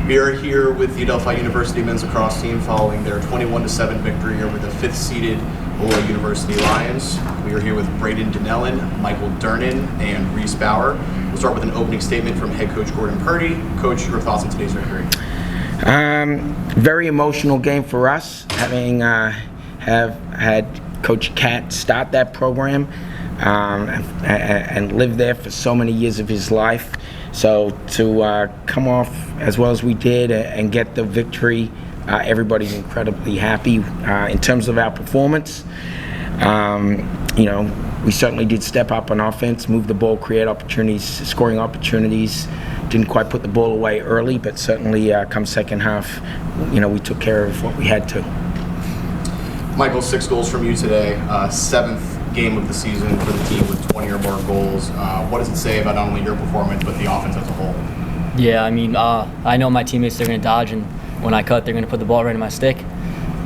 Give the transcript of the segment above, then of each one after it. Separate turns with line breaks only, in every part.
We are here with the Adelphi University men's lacrosse team following their 21-7 victory over the 5th-seeded Molloy University Lions. We are here with Braden Donnellan, Michael Dernan, and Reese Bauer. We'll start with an opening statement from head coach Gordon Purdy. Coach, your thoughts on today's victory?
Very emotional game for us, having have had Coach Cat start that program and live there for so many years of his life. So to come off as well as we did and get the victory, everybody's incredibly happy. In terms of our performance, we certainly did step up on offense, move the ball, create opportunities, scoring opportunities. Didn't quite put the ball away early, but certainly come second half, we took care of what we had to.
Michael, 6 goals from you today, 7th game of the season for the team with 20 or more goals. What does it say about not only your performance, but the offense as a whole?
Yeah, I know my teammates, they're going to dodge, and when I cut, they're going to put the ball right in my stick.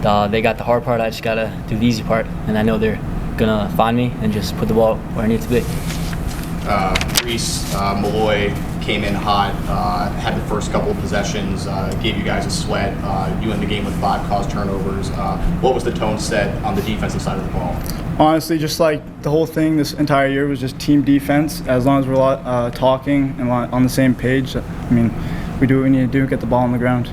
They got the hard part, I just got to do the easy part, and I know they're going to find me and just put the ball where I need it to be.
Reese, Molloy came in hot, had the first couple of possessions, gave you guys a sweat. You in the game with 5 caused turnovers. What was the tone set on the defensive side of the ball?
Honestly, just like the whole thing this entire year was just team defense. As long as we're talking and on the same page, we do what we need to do, get the ball on the ground.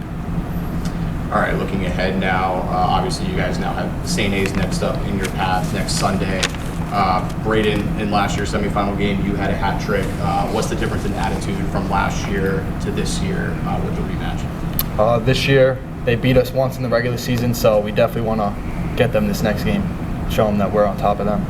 All right, looking ahead now, obviously you guys now have St. A's next up in your path next Sunday. Braden, in last year's semifinal game, you had a hat trick. What's the difference in attitude from last year to this year with the rematch?
This year, they beat us once in the regular season, so we definitely want to get them this next game, show them that we're on top of them.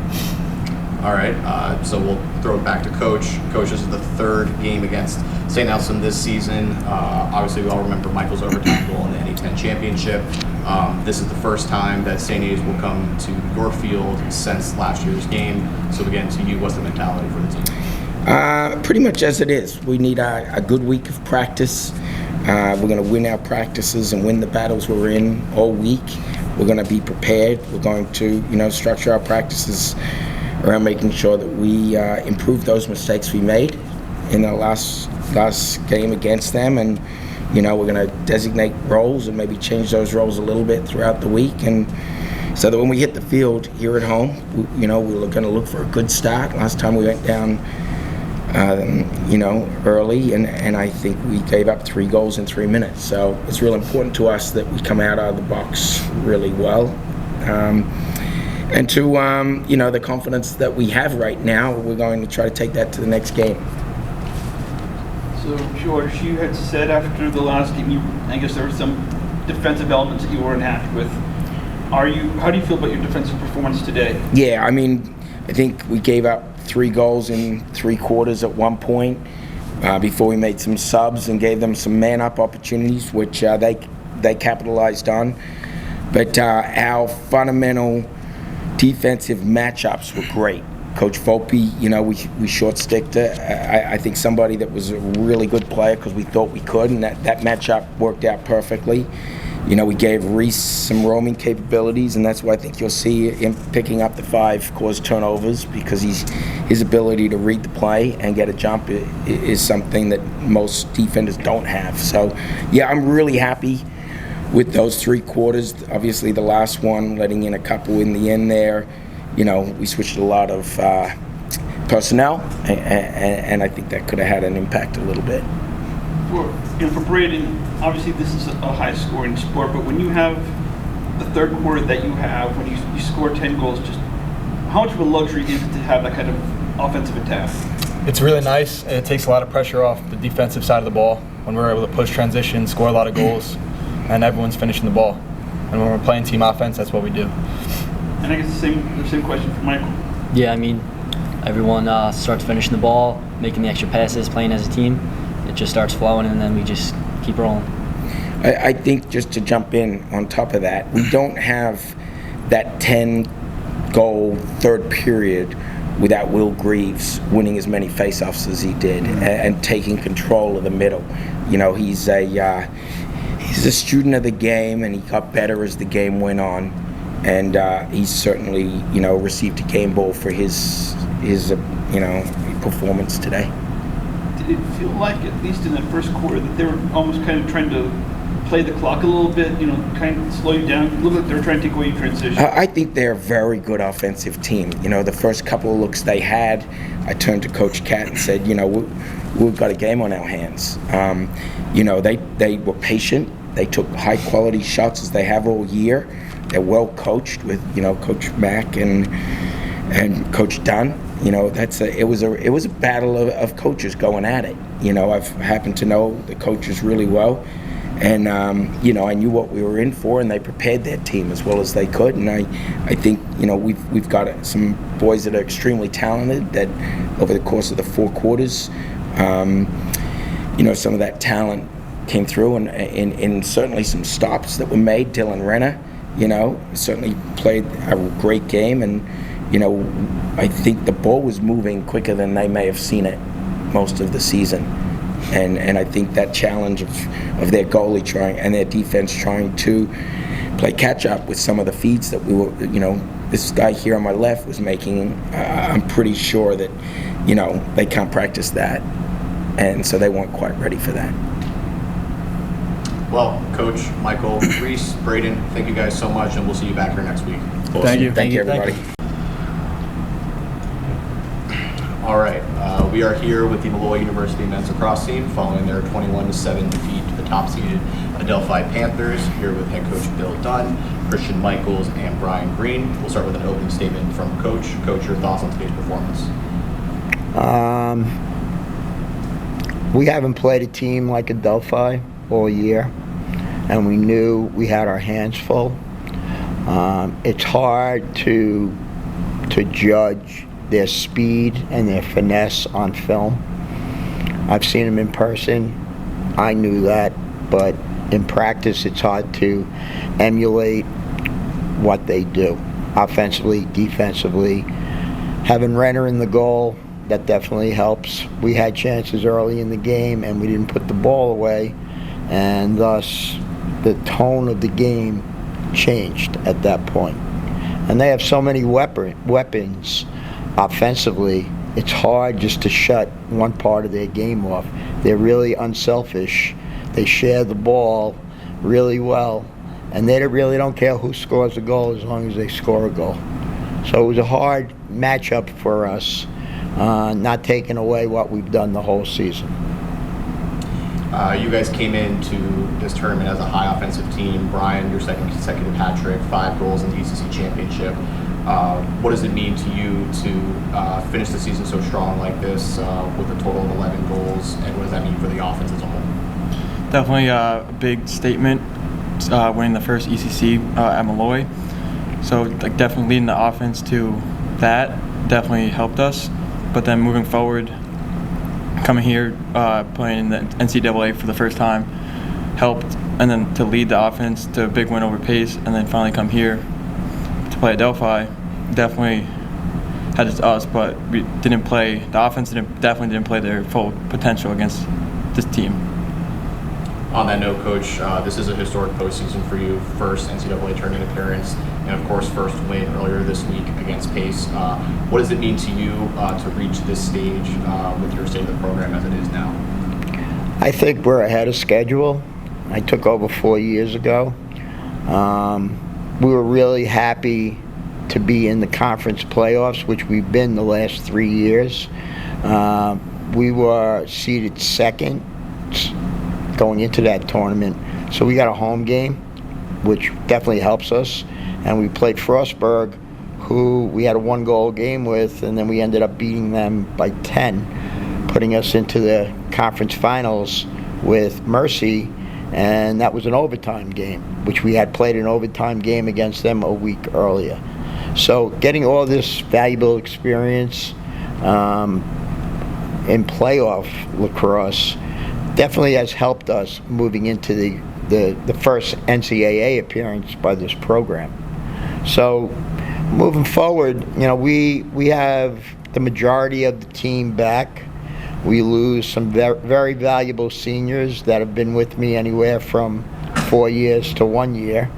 All right, so we'll throw it back to Coach. Coach, this is the 3rd game against St. Nelson this season. Obviously, we all remember Michael's overtime goal in the NE10 championship. This is the first time that St. A's will come to your field since last year's game. So again, to you, what's the mentality for the team?
Pretty much as it is. We need a good week of practice. We're going to win our practices and win the battles we're in all week. We're going to be prepared. We're going to, structure our practices around making sure that we improve those mistakes we made in the last game against them, and we're going to designate roles and maybe change those roles a little bit throughout the week, and so that when we hit the field here at home, we're going to look for a good start. Last time we went down, early, and I think we gave up 3 goals in 3 minutes. So it's real important to us that we come out of the box really well. And to, the confidence that we have right now, we're going to try to take that to the next game.
So, George, you had said after the last game, I guess there were some defensive elements that you weren't happy with. How do you feel about your defensive performance today?
Yeah, I think we gave up 3 goals in 3 quarters at one point before we made some subs and gave them some man-up opportunities, which they capitalized on. But our fundamental defensive matchups were great. Coach Volpe, we short-sticked it. I think somebody that was a really good player because we thought we could, and that matchup worked out perfectly. We gave Reese some roaming capabilities, and that's why I think you'll see him picking up the 5 caused turnovers, because his ability to read the play and get a jump is something that most defenders don't have. So, yeah, I'm really happy with those 3 quarters. Obviously, the last one, letting in a couple in the end there, we switched a lot of personnel, and I think that could have had an impact a little bit.
For Braden, obviously this is a high-scoring sport, but when you have the 3rd quarter that you have, when you score 10 goals, just how much of a luxury is it to have that kind of offensive attack?
It's really nice, and it takes a lot of pressure off the defensive side of the ball when we're able to push transition, score a lot of goals, and everyone's finishing the ball. And when we're playing team offense, that's what we do.
And I guess the same question for Michael.
Yeah, everyone starts finishing the ball, making the extra passes, playing as a team. It just starts flowing, and then we just keep rolling.
I think just to jump in on top of that, we don't have that 10-goal 3rd period without Will Greaves winning as many faceoffs as he did and taking control of the middle. He's a student of the game, and he got better as the game went on. And he's certainly, received a game ball for his performance today.
did it feel like, at least in that first quarter, that they were almost kind of trying to play the clock a little bit, kind of slow you down? Look like they were trying to take away your transition.
I think they're a very good offensive team. The first couple of looks they had, I turned to Coach Cat and said, we've got a game on our hands. They were patient. They took high-quality shots as they have all year. They're well coached with, Coach Mack and Coach Dunn. It was a battle of coaches going at it. I've happened to know the coaches really well. And, I knew what we were in for, and they prepared their team as well as they could. And I think, we've got some boys that are extremely talented that over the course of the 4 quarters, some of that talent came through, and certainly some stops that were made. Dylan Renner, certainly played a great game. And, I think the ball was moving quicker than they may have seen it most of the season. And I think that challenge of their goalie trying and their defense trying to play catch up with some of the feeds that we were, this guy here on my left was making, I'm pretty sure that, they can't practice that. And so they weren't quite ready for that.
Well, Coach, Michael, Reese, Braden, thank you guys so much, and we'll see you back here next week.
Awesome. Thank you.
Thank you, everybody.
All right, we are here with the Molloy University men's lacrosse team following their 21-7 defeat to the top-seeded Adelphi Panthers. Here with head coach Bill Dunn, Christian Michaels, and Brian Green. We'll start with an opening statement from Coach. Coach, your thoughts on today's performance?
We haven't played a team like Adelphi all year, and we knew we had our hands full. It's hard to judge their speed and their finesse on film. I've seen them in person. I knew that, but in practice it's hard to emulate what they do. Offensively, defensively. Having Renner in the goal, that definitely helps. We had chances early in the game and we didn't put the ball away, and thus the tone of the game changed at that point. And they have so many weapons offensively, it's hard just to shut one part of their game off. They're really unselfish. They share the ball really well, and they really don't care who scores a goal as long as they score a goal. So it was a hard matchup for us, not taking away what we've done the whole season.
You guys came into this tournament as a high offensive team. Brian, your second consecutive hat trick, 5 goals in the ECC championship. What does it mean to you to finish the season so strong like this with a total of 11 goals, and what does that mean for the offense as a whole?
Definitely a big statement, winning the first ECC at Molloy. So definitely leading the offense to that definitely helped us. But then moving forward, coming here, playing in the NCAA for the first time helped, and then to lead the offense to a big win over Pace, and then finally come here to play Adelphi, definitely had it to us, but we didn't play. The offense definitely didn't play their full potential against this team.
On that note, Coach, this is a historic postseason for you. First NCAA tournament appearance, and of course, first win earlier this week against Pace. What does it mean to you to reach this stage with your state of the program as it is now?
I think we're ahead of schedule. I took over 4 years ago. We were really happy to be in the conference playoffs, which we've been the last 3 years. We were seeded second going into that tournament, so we got a home game, which definitely helps us. And we played Frostburg, who we had a 1-goal game with, and then we ended up beating them by 10, putting us into the conference finals with Mercy, and that was an overtime game, which we had played an overtime game against them a week earlier. So getting all this valuable experience in playoff lacrosse definitely has helped us moving into the first NCAA appearance by this program. So moving forward, we have the majority of the team back. We lose some very valuable seniors that have been with me anywhere from 4 years to 1 year.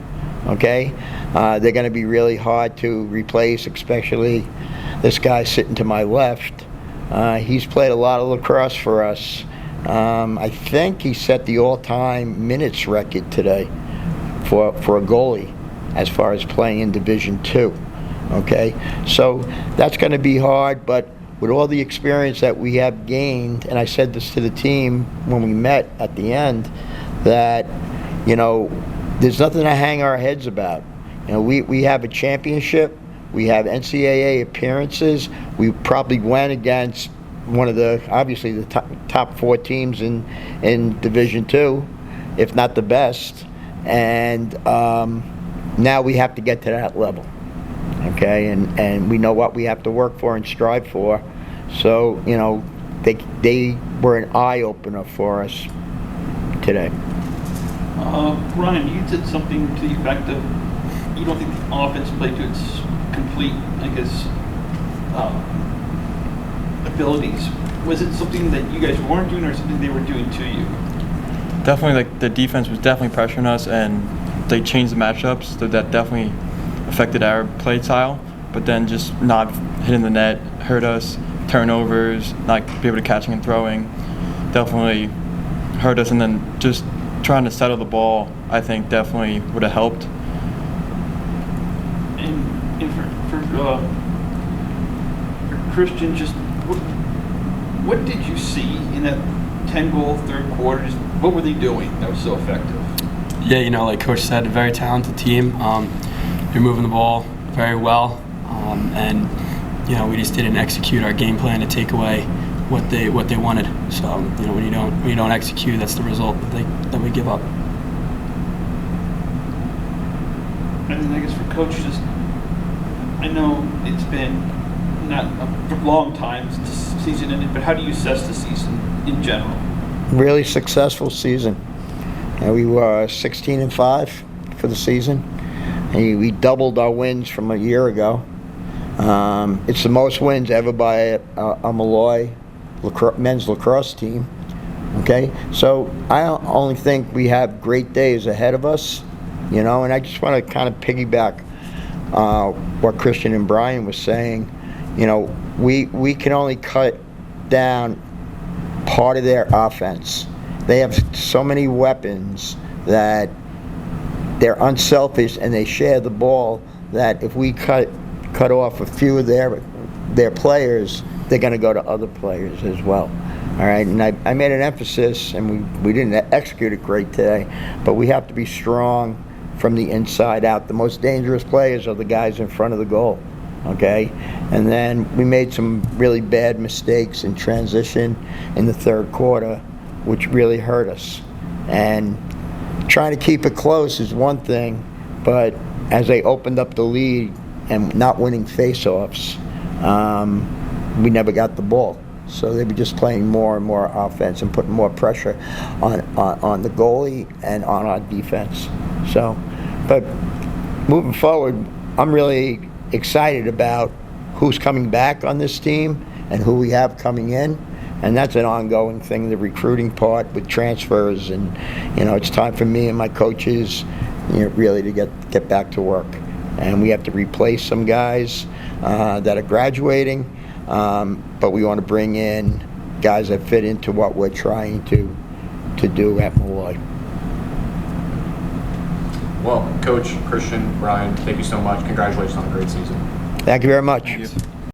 Okay, they're going to be really hard to replace, especially this guy sitting to my left, He's played a lot of lacrosse for us. I think he set the all-time minutes record today for a goalie as far as playing in Division II. Okay, so that's going to be hard, but with all the experience that we have gained, and I said this to the team when we met at the end, that, you know, there's nothing to hang our heads about. You know, we have a championship, we have NCAA appearances, we probably went against one of the, obviously the top 4 teams in Division II, if not the best, and now we have to get to that level. Okay, and we know what we have to work for and strive for. So, you know, they were an eye-opener for us today.
Ryan, you said something to the effect of you don't think the offense played to its complete, I guess, abilities. Was it something that you guys weren't doing or something they were doing to you?
Definitely, like, the defense was definitely pressuring us, and they changed the matchups, so that definitely affected our play style. But then just not hitting the net hurt us. Turnovers, not be able to catching and throwing, definitely hurt us. And then just trying to settle the ball, I think, definitely would have helped.
And for Christian, just what did you see in that 10-goal third quarter? Just what were they doing that was so effective?
Yeah, you know, like Coach said, a very talented team. You're moving the ball very well, and you know, we just didn't execute our game plan to take away what they wanted. So, you know, when you don't execute, that's the result that we give up.
And then I guess for Coach, just I know it's been not a long time since the season ended, but how do you assess the season in general? Really
successful season. We were 16-5 for the season. And we doubled our wins from a year ago. It's the most wins ever by a Molloy men's lacrosse team. Okay, so I only think we have great days ahead of us, you know. And I just want to kind of piggyback what Christian and Brian was saying. You know, we can only cut down part of their offense. They have so many weapons that they're unselfish and they share the ball, that if we cut off a few of their players, they're going to go to other players as well. All right, and I made an emphasis, and we didn't execute it great today, but we have to be strong from the inside out. The most dangerous players are the guys in front of the goal. Okay, and then we made some really bad mistakes in transition in the third quarter, which really hurt us. And trying to keep it close is one thing, but as they opened up the lead and not winning face-offs, we never got the ball. So they were just playing more and more offense and putting more pressure on the goalie and on our defense. So, but moving forward, I'm really excited about who's coming back on this team and who we have coming in. And that's an ongoing thing, the recruiting part with transfers. And, you know, it's time for me and my coaches, you know, really to get back to work. And we have to replace some guys that are graduating, but we want to bring in guys that fit into what we're trying to do at Molloy.
Well, Coach, Christian, Brian, thank you so much. Congratulations on a great season.
Thank you very much.
Thank you.